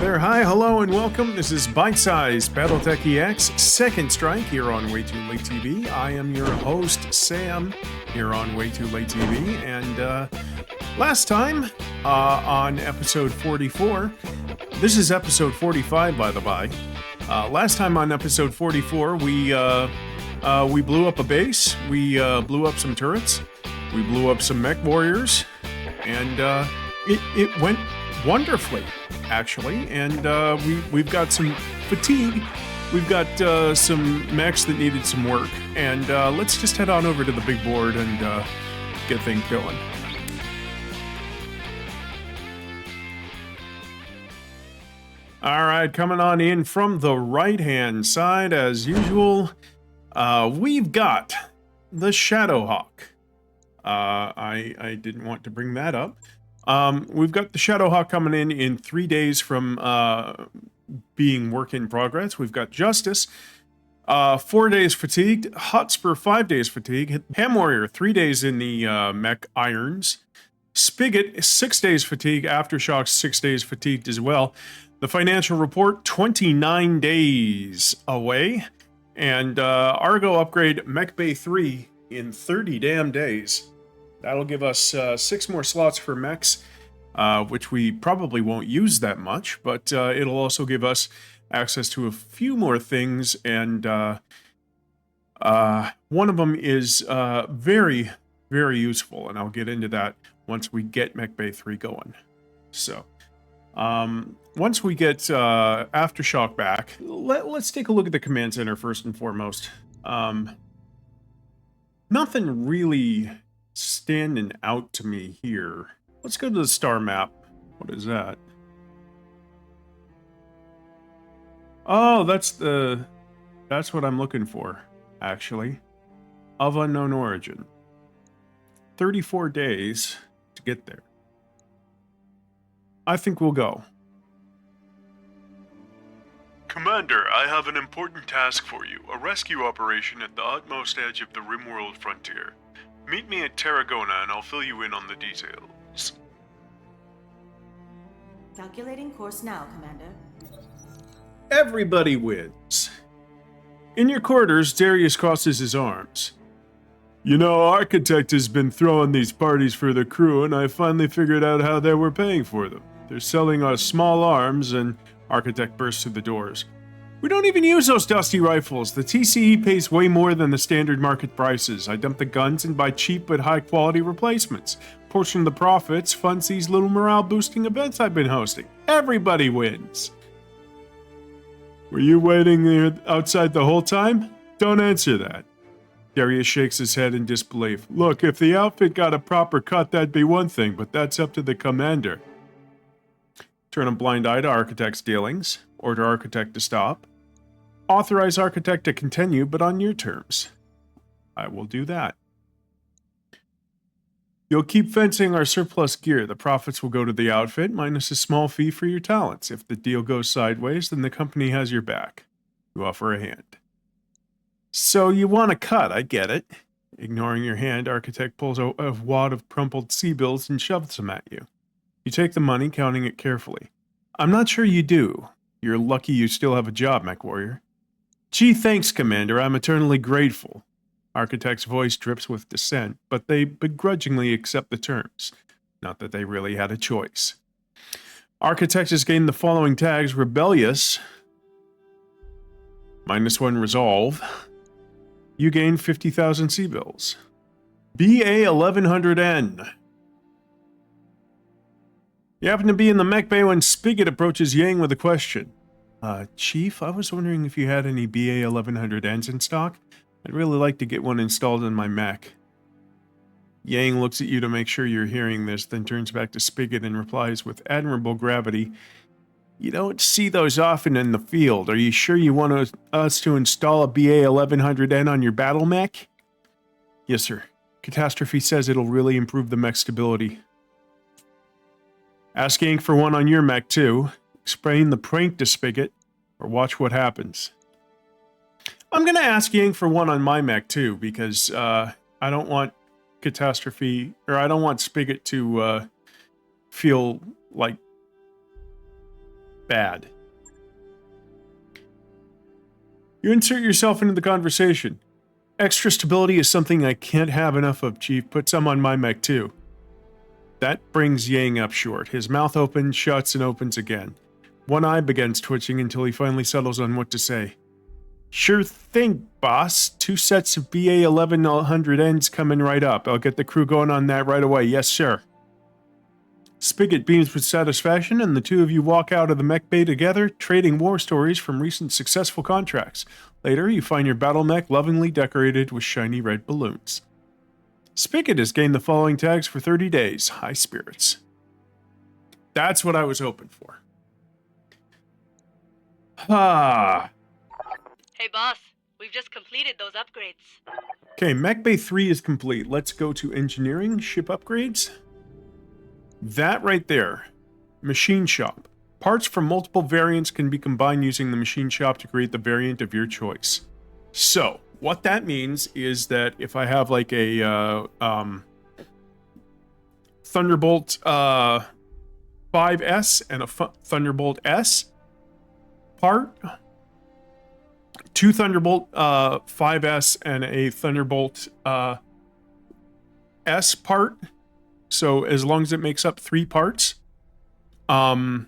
there. Hi, hello, and welcome. This is Bite Size BattleTech EX Second Strike here on Way Too Late TV. I am your host, Sam, here on Way Too Late TV. And last time on episode 44, this is episode 45, by the by. Last time on episode 44, we blew up a base, we blew up some turrets, we blew up some mech warriors, and it went wonderfully, actually. And we've got some fatigue, we've got some mechs that needed some work, and let's just head on over to the big board and get things going. All right, coming on in from the right-hand side, as usual, we've got the Shadowhawk. I didn't want to bring that up. We've got the Shadowhawk coming in 3 days from being work in progress. We've got Justice, 4 days fatigued, Hotspur 5 days fatigued, Ham Warrior 3 days in the mech irons, Spigot 6 days fatigue, Aftershock 6 days fatigued as well. The financial report 29 days away, and Argo upgrade Mech Bay 3 in 30 damn days. That'll give us 6 more slots for mechs, which we probably won't use that much, but it'll also give us access to a few more things, and one of them is very, very useful, and I'll get into that once we get Mech Bay 3 going. So, once we get Aftershock back, let's take a look at the command center first and foremost. Nothing really standing out to me here. Let's go to the star map. What is that? Oh, that's what I'm looking for, actually. Of unknown origin. 34 days to get there. I think we'll go. Commander, I have an important task for you. A rescue operation at the utmost edge of the Rimworld frontier. Meet me at Tarragona and I'll fill you in on the details. Calculating course now, Commander. Everybody wins. In your quarters, Darius crosses his arms. You know, Architect has been throwing these parties for the crew, and I finally figured out how they were paying for them. They're selling us small arms, and Architect bursts through the doors. We don't even use those dusty rifles. The TCE pays way more than the standard market prices. I dump the guns and buy cheap but high quality replacements. Portion of the profits funds these little morale boosting events I've been hosting. Everybody wins. Were you waiting there outside the whole time? Don't answer that. Darius shakes his head in disbelief. Look, if the outfit got a proper cut, that'd be one thing, but that's up to the commander. Turn a blind eye to Architect's dealings. Order Architect to stop. Authorize Architect to continue, but on your terms. I will do that. You'll keep fencing our surplus gear. The profits will go to the outfit, minus a small fee for your talents. If the deal goes sideways, then the company has your back. You offer a hand. So you want a cut, I get it. Ignoring your hand, Architect pulls a wad of crumpled C-bills and shoves them at you. You take the money, counting it carefully. I'm not sure you do. You're lucky you still have a job, Mech Warrior. Gee, thanks, Commander. I'm eternally grateful. Architect's voice drips with dissent, but they begrudgingly accept the terms. Not that they really had a choice. Architect has gained the following tags: Rebellious, -1 Resolve. You gain 50,000 C-bills. BA 1100N. You happen to be in the mech bay when Spigot approaches Yang with a question. Chief, I was wondering if you had any BA 1100Ns in stock. I'd really like to get one installed in my mech. Yang looks at you to make sure you're hearing this, then turns back to Spigot and replies with admirable gravity. You don't see those often in the field. Are you sure you want us to install a BA 1100N on your battle mech? Yes, sir. Catastrophe says it'll really improve the mech stability. Ask Yank for one on your mech, too. Explain the prank to Spigot, or watch what happens. I'm going to ask Yank for one on my mech, too, because I don't want Catastrophe, or I don't want Spigot to feel like Bad. You insert yourself into the conversation. Extra stability is something I can't have enough of, Chief. Put some on my mech, too. That brings Yang up short. His mouth opens, shuts, and opens again. One eye begins twitching until he finally settles on what to say. Sure thing, boss. 2 sets of BA 1100Ns coming right up. I'll get the crew going on that right away. Yes, sir. Spigot beams with satisfaction, and the two of you walk out of the mech bay together, trading war stories from recent successful contracts. Later, you find your battle mech lovingly decorated with shiny red balloons. Spigot has gained the following tags for 30 days. High spirits. That's what I was hoping for. Ah. Hey boss, we've just completed those upgrades. Okay, Mech Bay 3 is complete. Let's go to engineering, ship upgrades. That right there. Machine shop. Parts from multiple variants can be combined using the machine shop to create the variant of your choice. So, what that means is that if I have like a Thunderbolt 5S and a Thunderbolt S part, 2 Thunderbolt 5S and a Thunderbolt S part, so as long as it makes up 3 parts, I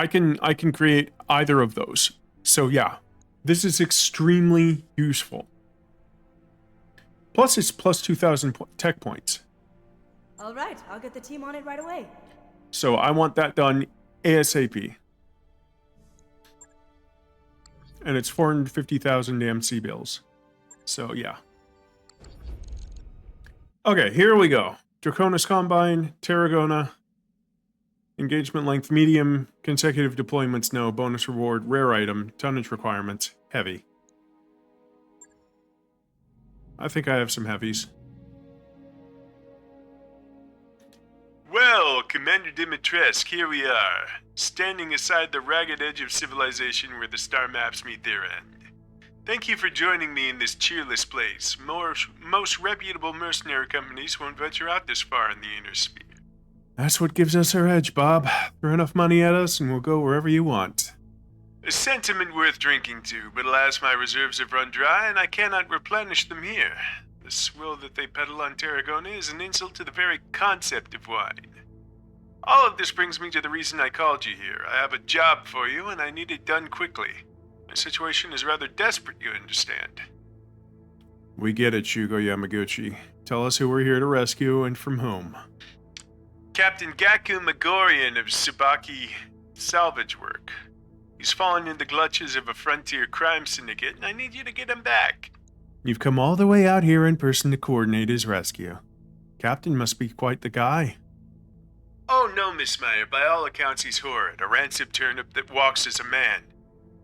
can create either of those. So yeah, this is extremely useful. Plus it's plus 2,000 tech points. All right, I'll get the team on it right away. So I want that done ASAP. And it's 450,000 AMC bills. So yeah. Okay, here we go. Draconis Combine, Tarragona. Engagement length medium, consecutive deployments no, bonus reward, rare item, tonnage requirements, heavy. I think I have some heavies. Well, Commander Dimitrescu, here we are, standing aside the ragged edge of civilization where the star maps meet their end. Thank you for joining me in this cheerless place. Most reputable mercenary companies won't venture out this far in the inner sphere. That's what gives us our edge, Bob. Throw enough money at us and we'll go wherever you want. A sentiment worth drinking to, but alas, my reserves have run dry and I cannot replenish them here. The swill that they peddle on Tarragona is an insult to the very concept of wine. All of this brings me to the reason I called you here. I have a job for you and I need it done quickly. My situation is rather desperate, you understand. We get it, Shugo Yamaguchi. Tell us who we're here to rescue and from whom. Captain Gaku Megorian of Tsubaki Salvage Work. He's fallen in the clutches of a frontier crime syndicate, and I need you to get him back. You've come all the way out here in person to coordinate his rescue. Captain must be quite the guy. Oh no, Miss Meyer, by all accounts he's horrid, a rancid turnip that walks as a man.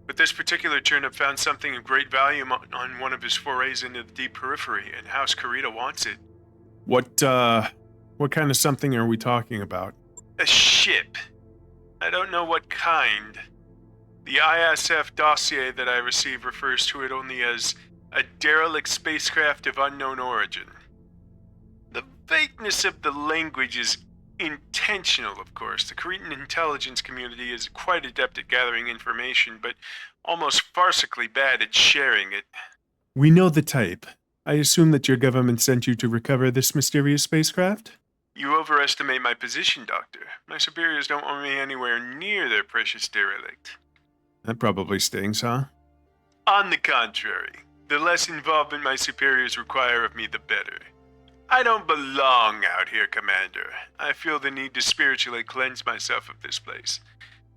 But this particular turnip found something of great value on one of his forays into the deep periphery, and House Kurita wants it. What kind of something are we talking about? A ship. I don't know what kind. The ISF dossier that I received refers to it only as a derelict spacecraft of unknown origin. The vagueness of the language is intentional, of course. The Cretan intelligence community is quite adept at gathering information, but almost farcically bad at sharing it. We know the type. I assume that your government sent you to recover this mysterious spacecraft? You overestimate my position, Doctor. My superiors don't want me anywhere near their precious derelict. That probably stings, huh? On the contrary, the less involvement my superiors require of me, the better. I don't belong out here, Commander. I feel the need to spiritually cleanse myself of this place.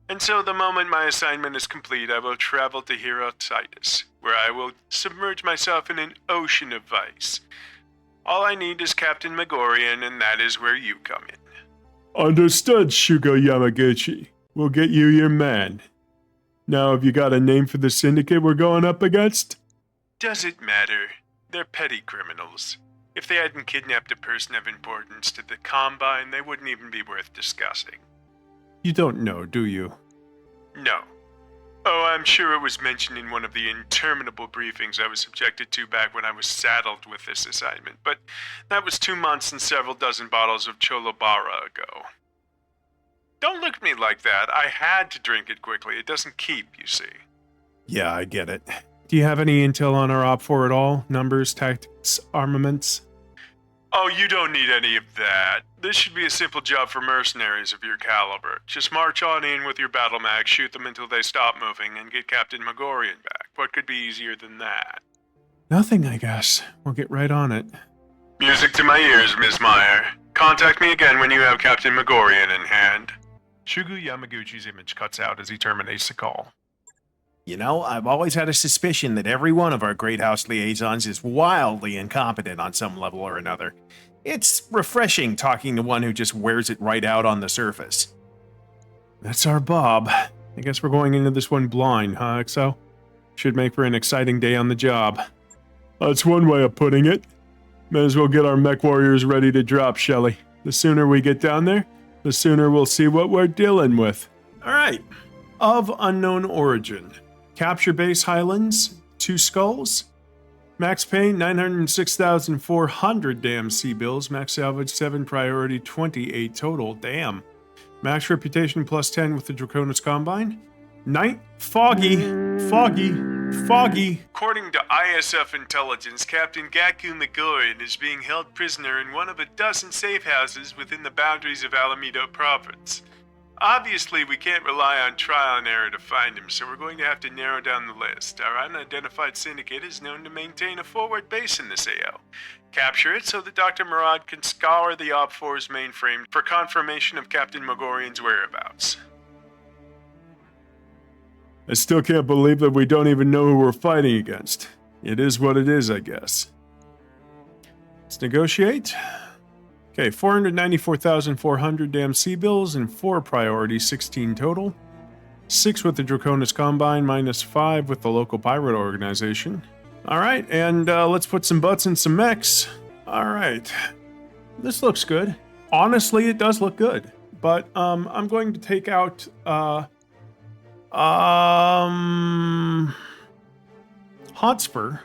And so the moment my assignment is complete, I will travel to Herotitus, where I will submerge myself in an ocean of vice. All I need is Captain Megorian, and that is where you come in. Understood, Shugo Yamaguchi. We'll get you your man. Now, have you got a name for the syndicate we're going up against? Does it matter? They're petty criminals. If they hadn't kidnapped a person of importance to the Combine, they wouldn't even be worth discussing. You don't know, do you? No. Oh, I'm sure it was mentioned in one of the interminable briefings I was subjected to back when I was saddled with this assignment, but that was 2 months and several dozen bottles of Cholobara ago. Don't look at me like that. I had to drink it quickly. It doesn't keep, you see. Yeah, I get it. Do you have any intel on our Op 4 at all? Numbers, tactics, armaments? Oh, you don't need any of that. This should be a simple job for mercenaries of your caliber. Just march on in with your battle mag, shoot them until they stop moving, and get Captain Megorian back. What could be easier than that? Nothing, I guess. We'll get right on it. Music to my ears, Miss Meyer. Contact me again when you have Captain Megorian in hand. Shugo Yamaguchi's image cuts out as he terminates the call. You know, I've always had a suspicion that every one of our Great House liaisons is wildly incompetent on some level or another. It's refreshing talking to one who just wears it right out on the surface. That's our Bob. I guess we're going into this one blind, huh, XO? Should make for an exciting day on the job. That's one way of putting it. May as well get our mech warriors ready to drop, Shelly. The sooner we get down there, the sooner we'll see what we're dealing with. Alright. Of unknown origin. Capture base Highlands, 2 skulls. Max pay 906,400 damn C-bills. Max salvage 7, priority 28 total. Damn. Max reputation plus 10 with the Draconis Combine. Night. Foggy. According to ISF intelligence, Captain Gaku Megorian is being held prisoner in one of a dozen safe houses within the boundaries of Alameda Province. Obviously, we can't rely on trial and error to find him, so we're going to have to narrow down the list. Our unidentified syndicate is known to maintain a forward base in this AO. Capture it so that Dr. Murad can scour the Op 4's mainframe for confirmation of Captain Megorian's whereabouts. I still can't believe that we don't even know who we're fighting against. It is what it is, I guess. Let's negotiate. Okay, 494,400 damn C-bills and 4 priority, 16 total. 6 with the Draconis Combine, minus 5 with the local pirate organization. Alright, and let's put some butts in some mechs. Alright. This looks good. Honestly, it does look good. But I'm going to take out Hotspur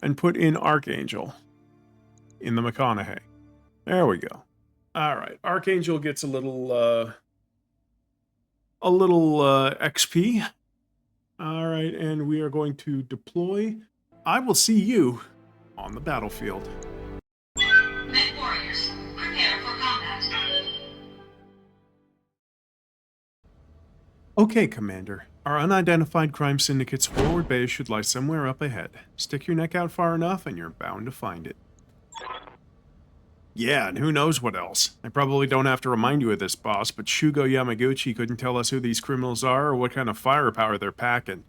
and put in Archangel in the McConaughey. There we go. All right, Archangel gets a little XP. All right, and we are going to deploy. I will see you on the battlefield. Mech warriors, prepare for combat. Okay, Commander. Our unidentified crime syndicate's forward base should lie somewhere up ahead. Stick your neck out far enough and you're bound to find it. Yeah, and who knows what else. I probably don't have to remind you of this, boss, but Shugo Yamaguchi couldn't tell us who these criminals are or what kind of firepower they're packing.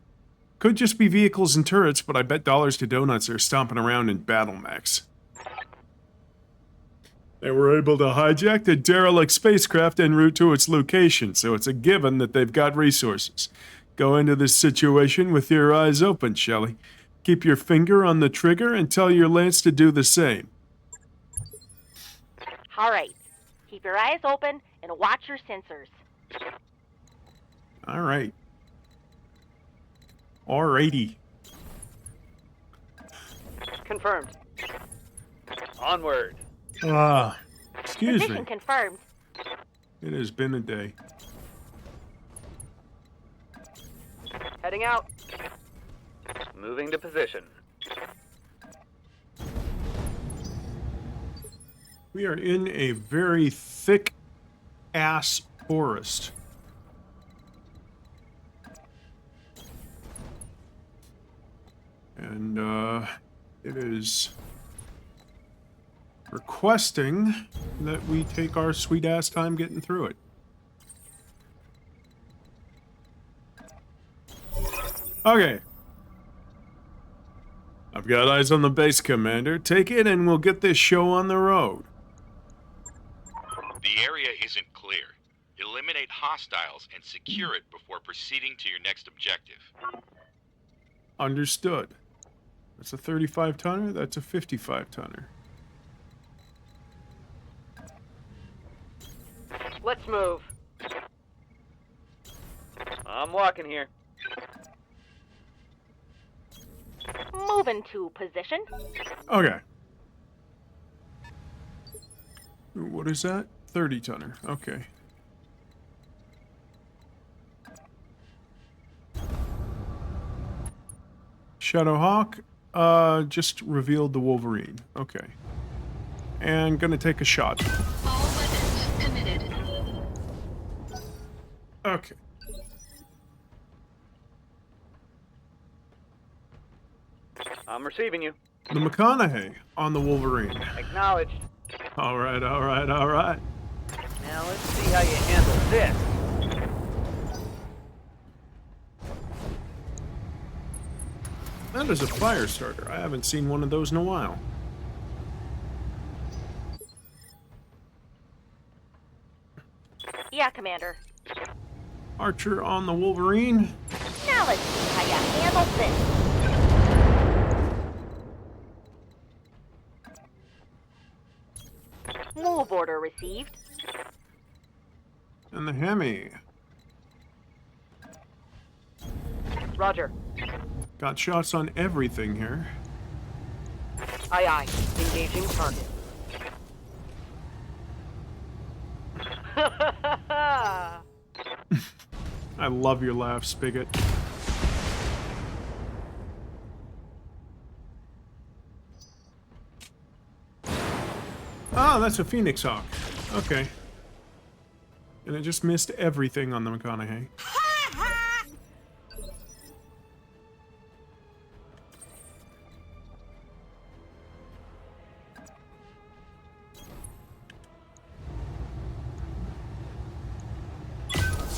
Could just be vehicles and turrets, but I bet dollars to donuts they're stomping around in battle mechs. They were able to hijack the derelict spacecraft en route to its location, so it's a given that they've got resources. Go into this situation with your eyes open, Shelley. Keep your finger on the trigger and tell your lance to do the same. All right. Keep your eyes open and watch your sensors. All right. Alrighty. Confirmed. Onward. Excuse Position me. confirmed. It has been a day. Heading out. Moving to position. We are in a very thick ass forest. And it is requesting that we take our sweet ass time getting through it. Okay. I've got eyes on the base, Commander. Take it and we'll get this show on the road. The area isn't clear. Eliminate hostiles and secure it before proceeding to your next objective. Understood. That's a 35-tonner, that's a 55-tonner. Let's move. I'm walking here. Moving to position. Okay. What is that? 30 tonner. Okay. Shadowhawk just revealed the Wolverine. Okay. And gonna take a shot. All weapons committed. Okay. I'm receiving you. The McConaughey on the Wolverine. Acknowledged. Alright, alright, alright. Now let's see how you handle this. That is a fire starter. I haven't seen one of those in a while. Yeah, Commander. Archer on the Wolverine. Now let's see how you handle this. Move order received. And the Hemi. Roger. Got shots on everything here. Aye, aye. Engaging target. I love your laugh, Spigot. Oh, that's a Phoenix Hawk. Okay. And it just missed everything on the McConaughey.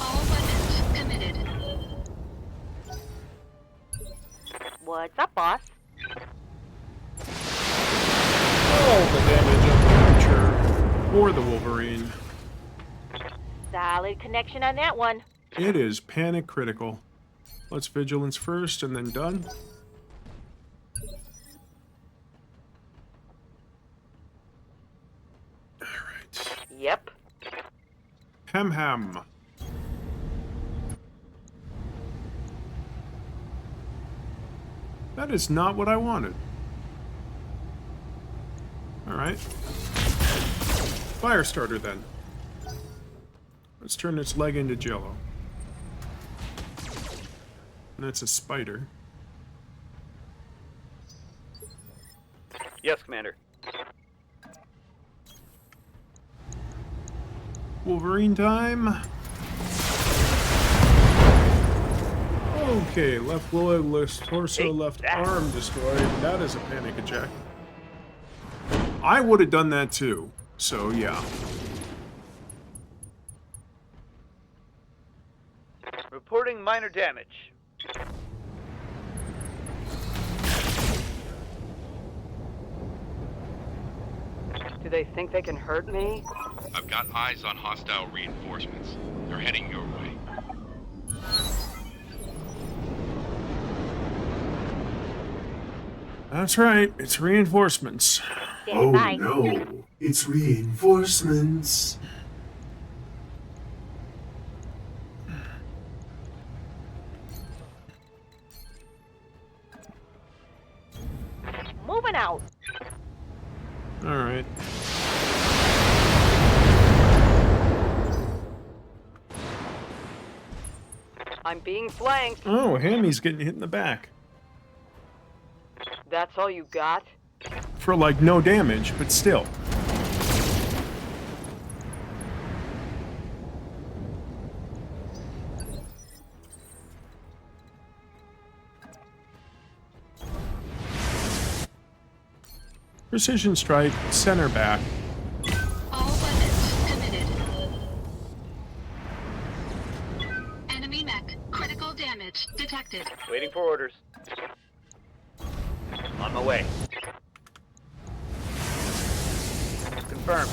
All weapons committed. What's up, boss? Oh, the damage on the Archer or the Wolverine. Solid connection on that one. It is panic critical. Let's vigilance first and then done. Alright. Yep. Hem hem. That is not what I wanted. Alright. Fire starter then. Let's turn its leg into jello. And that's a spider. Yes, Commander. Wolverine time. Okay, left leg, left torso, Take left that. arm destroyed. That is a panic attack. I would have done that too. So yeah. Reporting minor damage. Do they think they can hurt me? I've got eyes on hostile reinforcements. They're heading your way. That's right. It's reinforcements. Stand by. No, it's reinforcements. Moving out. All right. I'm being flanked. Oh, Hammy's getting hit in the back. That's all you got? For like no damage, but still. Precision strike, center back. All weapons committed. Enemy mech. Critical damage detected. Waiting for orders. On my way. Confirmed.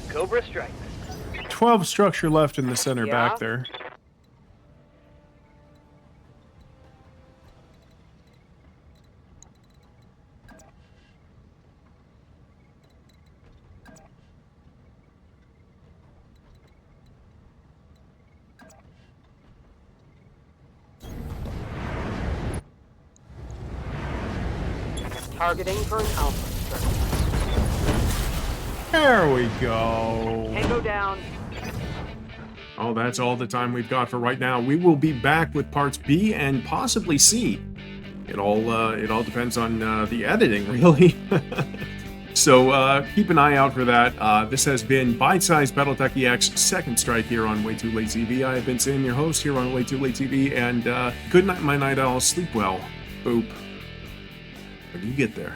The Cobra strikes. 12 structure left in the center Yeah? back there. Targeting for an Alpha strike. There we go. Tango down. Oh, that's all the time we've got for right now. We will be back with parts B and possibly C. It all depends on the editing, really. So keep an eye out for that. This has been Bite-Sized BattleTech EX Second Strike here on Way Too Late TV. I have been Sam, your host here on Way Too Late TV, and good night, my night owls. Sleep well. Boop. When you get there.